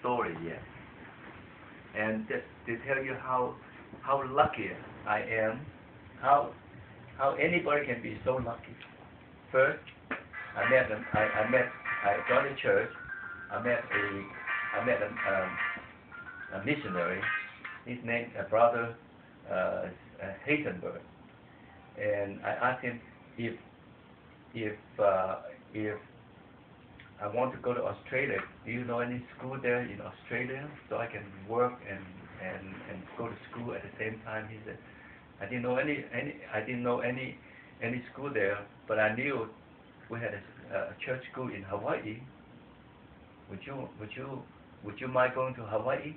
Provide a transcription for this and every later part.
story yet. And just to tell you how lucky I am, how anybody can be so lucky. First, I joined a church. I met a missionary. His name Brother Hazenberg, and I asked him if I want to go to Australia. Do you know any school there in Australia so I can work and go to school at the same time? He said, I didn't know any school there, but I knew we had a church school in Hawaii. Would you mind going to Hawaii?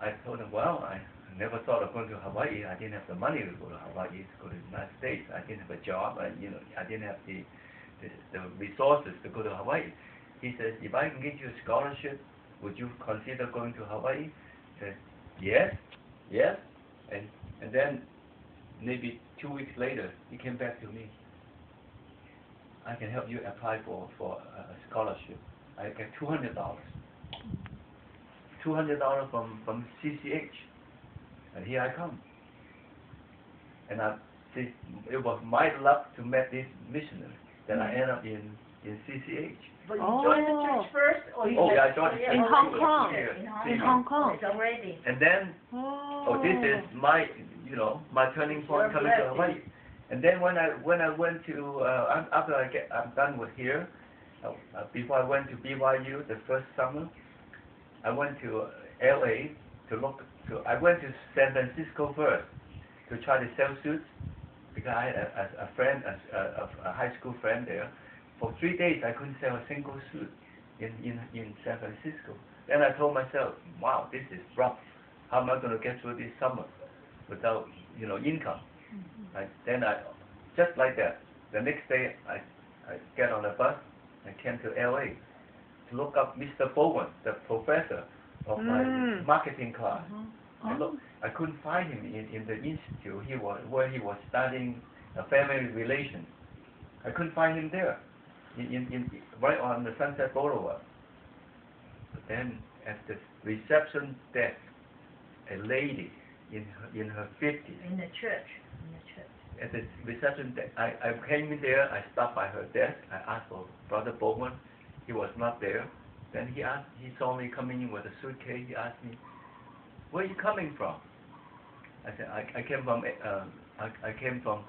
I told him, well, I never thought of going to Hawaii. I didn't have the money to go to Hawaii, to go to the United States. I didn't have a job. I didn't have the resources to go to Hawaii. He says, if I can get you a scholarship, would you consider going to Hawaii? I said, yes. And then maybe 2 weeks later, he came back to me. I can help you apply for a scholarship. I get $200. $200 from CCH. And here I come. And it was my luck to meet this missionary that I ended up in CCH. But you joined the church first, or you I joined the church in Hong Kong. In Hong Kong. It's already. And then, this is my turning point coming to Hawaii. And then when I went to after I'm done with here, before I went to BYU the first summer, I went to LA I went to San Francisco first to try to sell suits because I had a friend, a high school friend there. For 3 days I couldn't sell a single suit in San Francisco. Then I told myself, wow, this is rough. How am I going to get through this summer without income? Then just like that, the next day I get on a bus and came to LA to look up Mr. Bowen, the professor of my marketing class. I couldn't find him in the institute where he was studying family relations. I couldn't find him there, right on the Sunset Boulevard. But then at the reception desk, a lady in her 50s. In the church. At the reception desk, I came in there. I stopped by her desk. I asked for Brother Bowman. He was not there. Then he saw me coming in with a suitcase. He asked me, "Where are you coming from?" I said, "I came from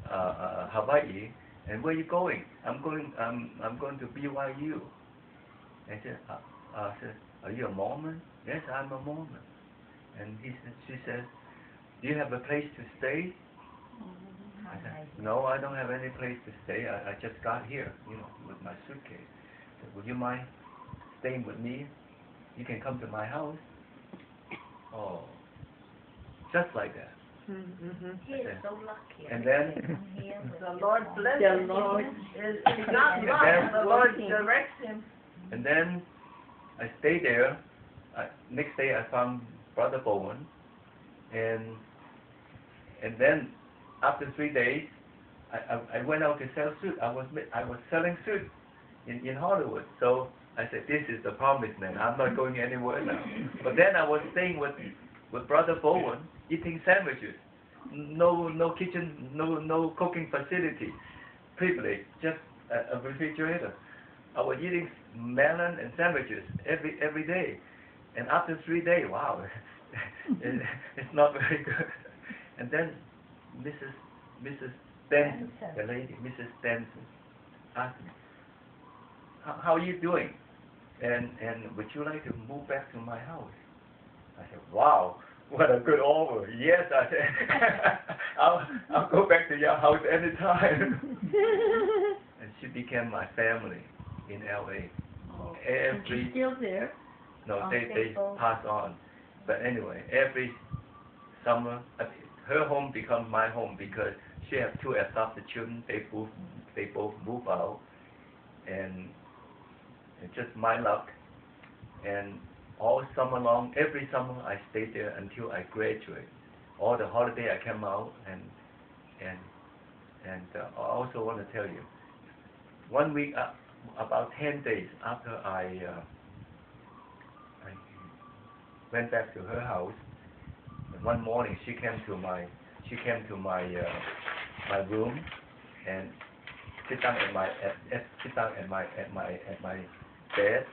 Hawaii." "And where are you going?" I'm going to BYU. I said, "Are you a Mormon?" "Yes, I'm a Mormon." And she said, "Do you have a place to stay?" I said, "No, I don't have any place to stay. I just got here, with my suitcase." I said, "Would you mind staying with me? You can come to my house." Oh, just like that. He is so lucky. And then the Lord bless the him. Lord. It's not luck, the Lord directs him. And then I stayed there. Next day I found Brother Bowen, and then after 3 days, I went out to sell suits. I was selling suits in Hollywood. So I said, "This is the promised land. I'm not going anywhere now." But then I was staying with Brother Bowen, eating sandwiches. No kitchen, no cooking facility, privilege, just a refrigerator. I was eating melon and sandwiches every day. And after 3 days, wow, it's not very good. And then Mrs. Denson, the lady, Mrs. Denson, asked me, "How are you doing? And would you like to move back to my house?" I said, "Wow, what a good offer." "Yes," I said, I'll go back to your house anytime." And she became my family in LA. And she's still there? No, they passed on. But anyway, every summer, her home becomes my home because she has 2 adopted children. They both move out, and it's just my luck. And all summer long, every summer I stayed there until I graduate. All the holiday I came out, and I also want to tell you, 1 week, about 10 days after I I went back to her house. And one morning she came to my my room and sit down at my bed.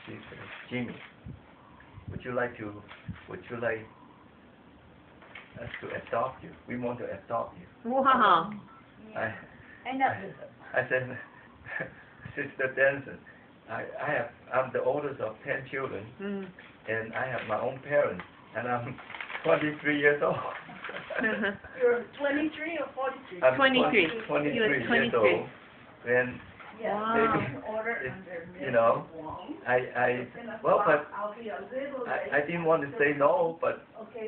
She said, Jimmy, would you like us to adopt you? We want to adopt you. Wow. I said, Sister Denson, I'm the oldest of 10 children, and I have my own parents, and I'm 23 years old. You're 23 or 43? I'm 23. 23 You were years 23. old. Then, Wow. you know, well, but I didn't want to say no, but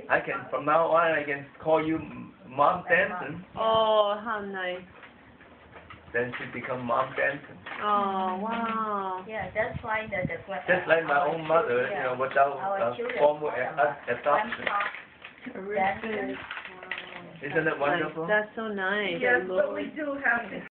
I can, from now on, I can call you Mom Denson. Oh, how nice. Then she become Mom Denson. Oh, wow. Yeah, that's why the Just like my own mother, you know, without formal adoption. Terrific. Isn't it wonderful? That's so nice. Yes, but we do have to